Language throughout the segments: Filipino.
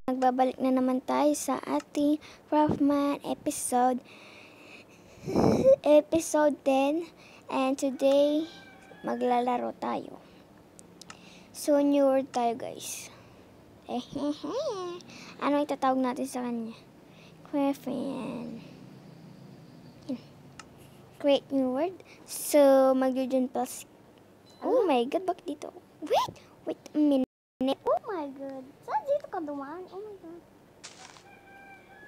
Magbabalik na naman tayo sa ating Craftman episode 10, and today maglalaro tayo. So new word tayo, guys. Ano itatawag natin sa kanya? Craftman. Create new word. So mag-June plus. Oh my god, bakit dito? Wait a minute. Oh my god. Saan dito ka dumaan? Oh my god.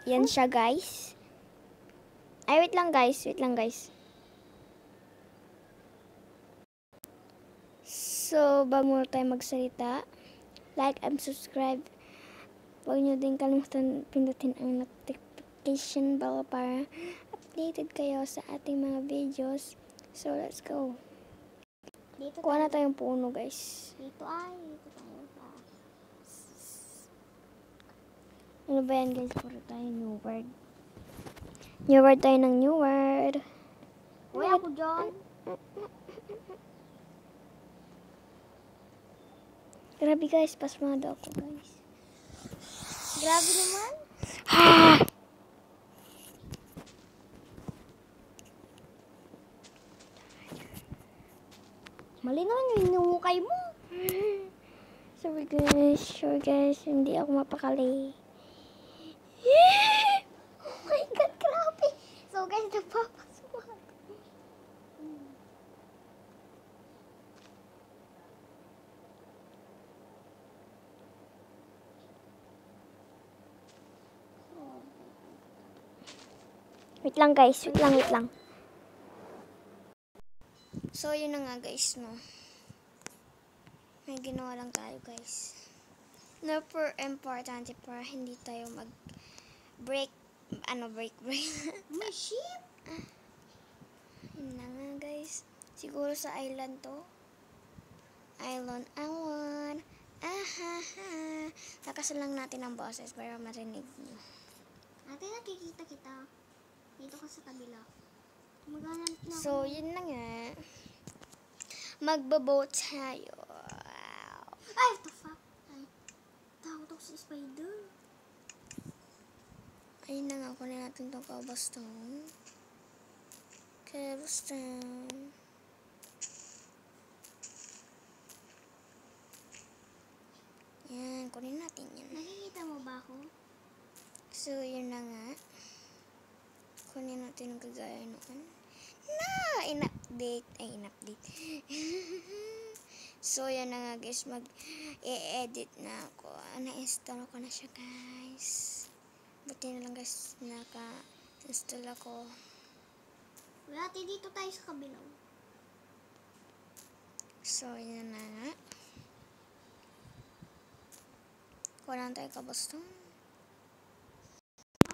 Yan siya, guys. Ay, wait lang, guys. So, bago tayo magsalita, like and subscribe. Huwag nyo din kalimutan pindutin ang notification bell para updated kayo sa ating mga videos. So, let's go. Kuha na tayong puno, guys. Dito tayo pa. Ano ba yan, guys? Puro tayo new word. New word tayo ng new word. Uy, ako dyan. Grabe, guys. Pasmado ako, guys. Grabe naman. Mali naman yung hinungukay mo. Sorry, guys. Hindi ako mapakali. Oh my god, grabe. So guys, napapasok. Wait lang, guys. Wait lang. So, yun na nga, guys, no. May ginawa lang tayo, guys. No, per importante para hindi tayo break. May sheep. Yun na nga, guys. Siguro sa island to. Island. Ahaha. Lakasan lang natin ang boses para marinig nyo. Ate, nakikita kita. Dito ka sa kabila. Maghanap na ako. So, yun na nga. Magbaboat tayo. Wow. Ay, what the fuck? Ay, takot si spider. Ayun na nga, kunin natin itong cobblestone. Yan, kunin natin yan. Nakikita mo ba ako? So, yun na nga. Kunin natin yung kagaya noon. In-update. So, yan na nga, guys. Mag-e-edit na ako. Na-install ko na siya, guys. Buti na lang, guys, naka-install ako. Wala, ate, dito tayo sa kabilang. So, yan na nga. Kuha lang tayo cobblestone.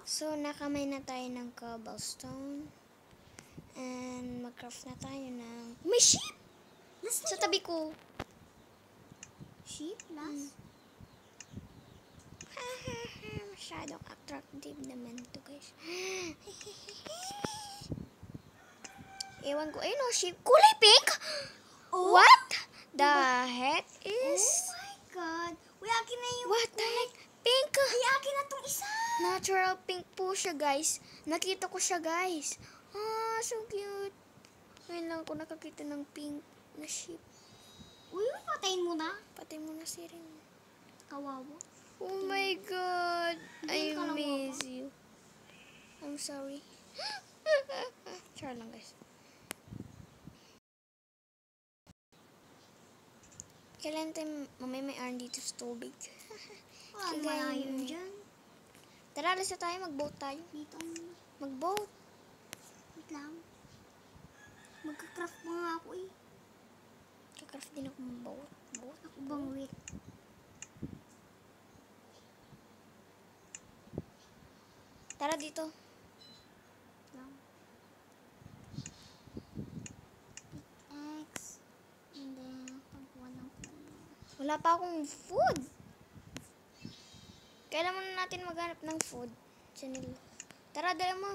So, nakamay na tayo ng cobblestone. And, mag-craft na tayo ng... May sheep! Sa tabi ko. Sheep? Last? Masyadong attractive naman to, guys. Ewan ko. Ayun o, sheep. Kulay pink! Oh? What the heck is... Oh my god. Uy, akin na yung... What the heck? Pink! Ay, akin na tong isa. Natural pink po siya, guys. Nakita ko siya, guys. Ah, so cute. Ngayon lang ako nakakita ng pink na sheep. Uy, patayin mo na. Patay mo na si Rin. Kawawa. Oh my god. I Hindi ka lang miss you. I'm sorry. Char lang, guys. Kailan tayo mamay may iron dito sa tubig? Wala Kaya malayo yun. dyan. Tara, alis na tayo. Mag-boat tayo. Dito. Mag-boat. Wait lang. Magka-craft mo nga ako eh. Kakraft din ako mag-boat. Ako bang wait? Tara dito. Lang. X. And then, pagkuha ng puno. Wala pa akong food. Kailan muna natin maghanap ng food? Chanel. Tara, dala mo.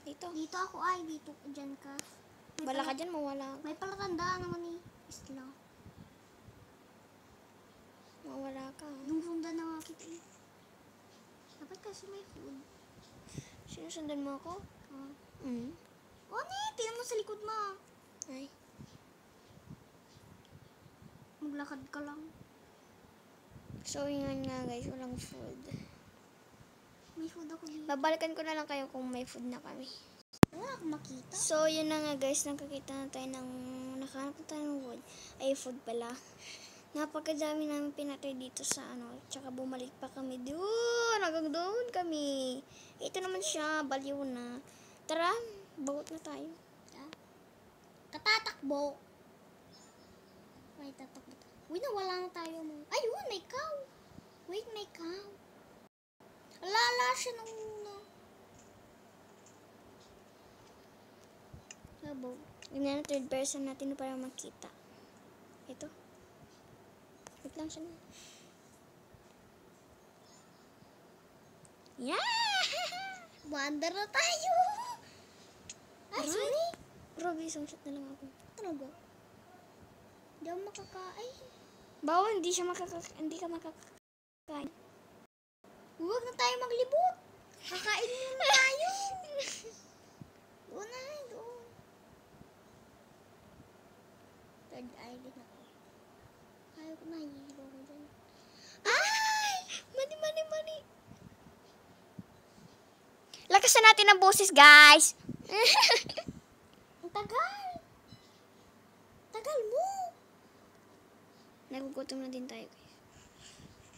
Dito. Dito ako ay. Dito. Dyan ka. Bala ka dyan, mawala. May palatandaan naman eh. Isla. kasi may food. Sinusundan mo ako? O, tingnan mo sa likod mo. Ay. Maglakad ka lang. So, yun nga guys, walang food. May food ako dito. Babalikan ko na lang kayo kung may food na kami. Wala akong makita. So, yun na nga guys, nakakita na tayo ng, nakahanap na tayo ng wood. Ay, food pala. Napakadami namin pinatay dito sa ano, tsaka bumalik pa kami doon, hanggang doon kami. Ito naman siya, baliw na. Tara, bawat na tayo. Katatakbo. May tatakbo. Uy, nawala na tayo mo. Ayun, may cow. Wait, may cow. Alala siya nung una. Sabaw. Ganyan na third person natin para makita. Ito. Wait lang siya na. Yeah! Wander na tayo. Ay, Aray. sorry. Grabe, isang shot na lang ako. Talaga. Hindi ako makakain. Bawa, hindi ka makakain. Huwag na tayo maglibot. Kakain muna tayo. Doon na, doon. Third eye din ako. Ayaw ko na, hihilo ko dyan. Ay! Mani! Lakasan natin ang boses, guys! Ang tagal. Tagal mo. Nagugutom na din tayo, guys.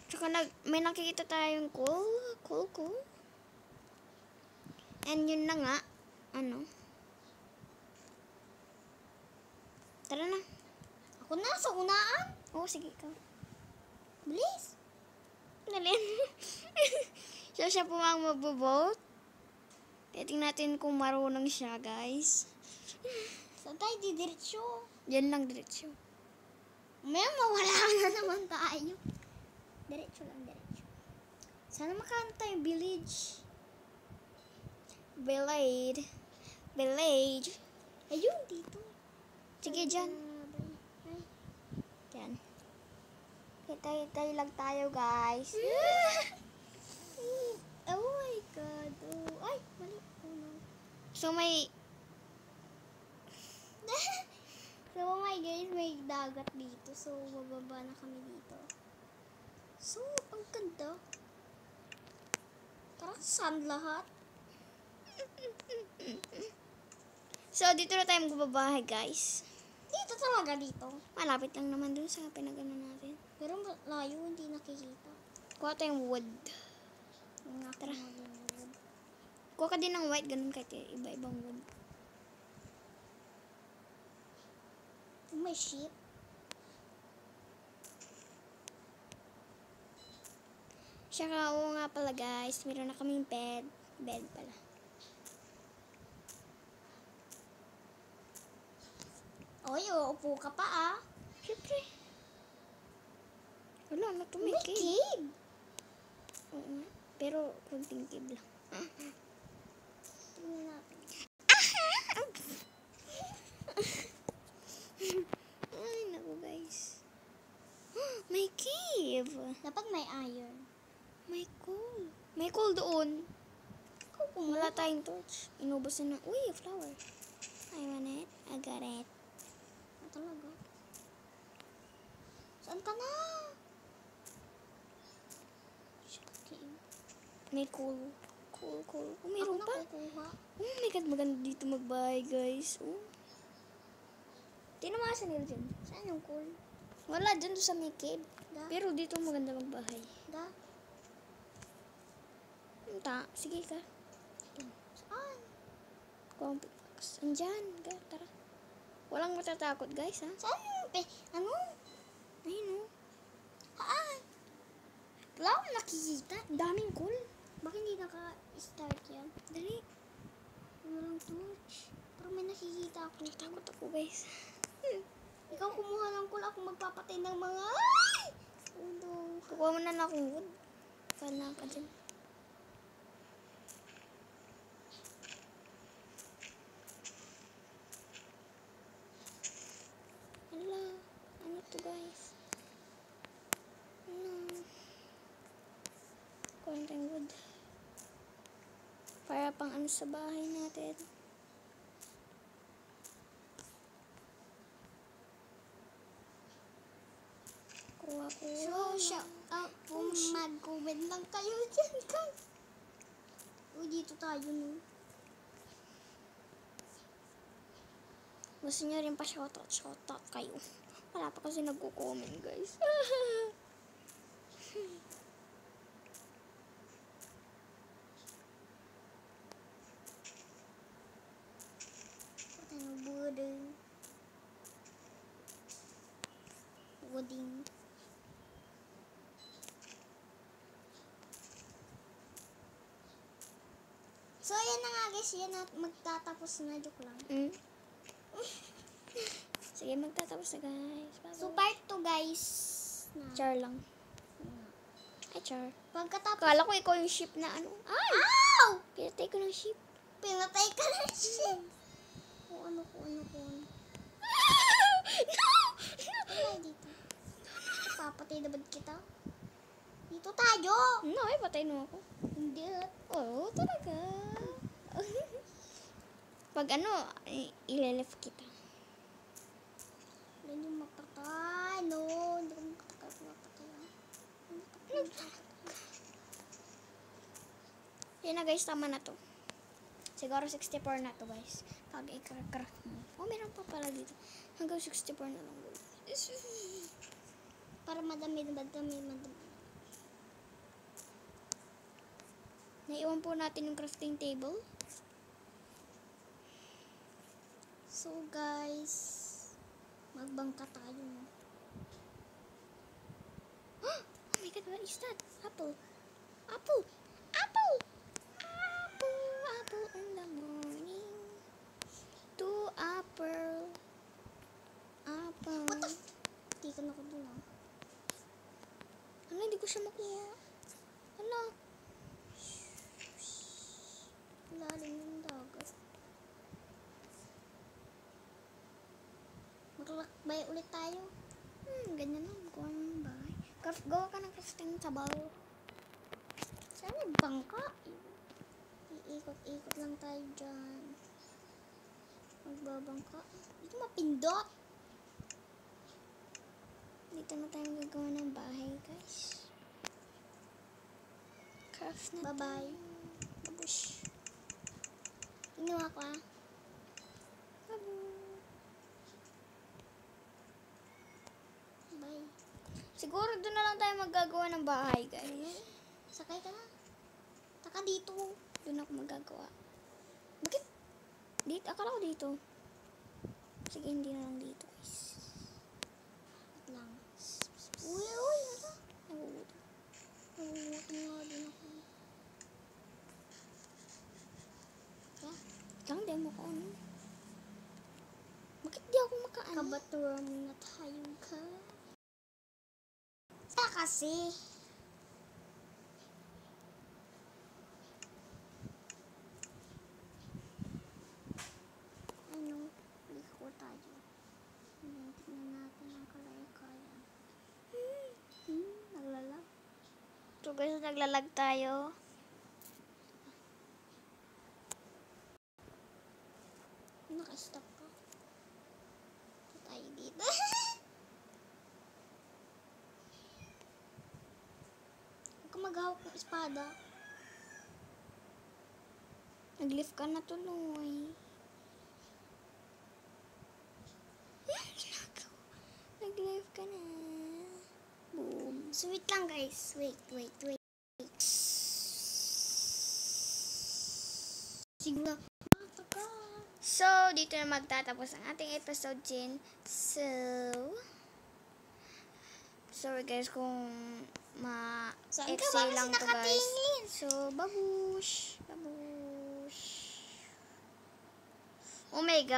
Tsaka may nakikita tayong cool. And yun na nga, ano. Tara na. Ako na, sa unaan. Oo, sige, ikaw. Bilis. Nalin. So, siya po ang magbo-vote. Tingnan natin kung marunong siya, guys. Saan tayo didiretso? Yan lang, diretsyo. May mawala na naman tayo. Diretso lang, diretso. Sana makahanap tayong village. Village. Ayun, dito. Sige, dyan. Ay. Yan. Hitay lang tayo, guys. Oh my God. Oh. Ay, mali. Oh no. So, may... So, oh my guys, may dagat dito. So, bababa na kami dito. So, ang ganda. Parang sand lahat. So, dito na tayo magbabahay, guys. Dito talaga dito. Malapit lang naman dun sa pinagano natin. Pero layo, hindi nakikita. Kuha tayong wood. Tara. Kuha ka din ng white, ganun kahit iba-ibang wood. May sheep. Saka, oo nga pala, guys. Meron na kaming bed. Bed pala. Oy, uupo ka pa ah. Siyempre. Wala na to, may May cave. cave. Oo nga. Pero, kunting cave lang. Tingnan natin. Ay, naku, guys. May cave. Dapat may iron. May coal. May coal doon. Kung Wala tayong torch. Inubos na. Uy, a flower. I want it. I got it. talaga. Saan ka na? Cave. May coal. Coal. Oh, meron Ako pa. nakukuha. Oh my God, maganda dito magbahay, guys. Oh. Tinamasan nila dyan. Saan yung cool? Wala, dyan doon sa may cave. Da? Pero dito maganda magbahay. Da? Sige ka. Saan? Kung pickaxe. Andyan. Tara. Walang matatakot, guys, ha? Saan yung ano? Ayun, oh. Haan? Wala akong nakikita. Daming coal. Bakit hindi naka-start yan? Dali. Walang torch. Pero may nakikita ako. Takot ako, guys. Ikaw kumuha ng cool. Ako magpapatay ng mga... Ay! Oh no. Kukuha mo na lang akong wood. Kala ka dyan. Hala. Ano to, guys? Ano? Kuha na tayong wood. sa bahay natin. Kuha ko. So, shout out kung mag-comment lang kayo dyan, guys. Uy, dito tayo, no? Gusto nyo rin pa shoutout kayo. Wala pa kasi nagko-comment, guys. Patay ng buding. Buding. So, yan na nga guys. Yan na magtatapos na. Joke lang. Sige, magtatapos na, guys. Bye-bye. So, part 2 guys. Na. Char lang. Ay, Char. Pagkatapos. Kala ko ikaw yung ship na ano. Ay! Ow! Pinatay ko ng ship. Pinatay ka na siya. Kung ano. No! Wala dito. Papatay na ba kita? Dito tayo. No, ay, patay mo ako. Hindi. Oo, talaga. Pag ano, ileleft kita. Hindi mo mapatay. No, hindi ko mapatay. Yan na, guys, tama na to. Siguro 64 na to, guys. Pag i-craft mo. Oh, meron pa pala dito. Hanggang 64 na lang, guys. Para madami. Naiwan po natin yung crafting table. So guys, magbangka tayo. Oh my god, what is that? Apple. Apple. Apple. Apple. Apple in the morning. Two apple. Apple. What the Hindi ka na ko dun ah. Ano, hindi ko siya makuha. Ano? Lalim ng dagat. Maglakbay ulit tayo. Ganyan lang. Gawa ng bahay. Gawa ka ng crafting sabaw. Sana bangka. Iikot-ikot lang tayo dyan. Magbabangka. Dito mapindot. Dito na tayo gagawa ng bahay, guys. Craft na Bye-bye. Babush. Inuha ko ah. Bye. Siguro doon na lang tayo maggagawa ng bahay, guys. Sakay ka na. Taka dito. Doon ako maggagawa. Bakit? Dito? Akala ko dito. Sige, hindi na lang dito, guys. Wait lang. Uy, ano? Nagugutom. Nagugutom nga din ako. Lang, di mo ko ano. Bakit di ako makaano? Kabaturan na tayo ka. Saka kasi. Ano? Liko tayo. Tingnan natin ang kalay-kaya. Naglalag. So guys, naglalag tayo. Naka-stop ka. Ito tayo dito. Huwag ka maghawak ng espada. Nag-lift ka na tuloy. Nag-lift ka na. Boom. So, wait lang guys. Wait. Siguro. So, dito na magtatapos ang ating episode 10. Sorry guys kung Saan ka ma-XA ba lang kasi to guys. nakatingin? So, babush. Babush. Oh my god.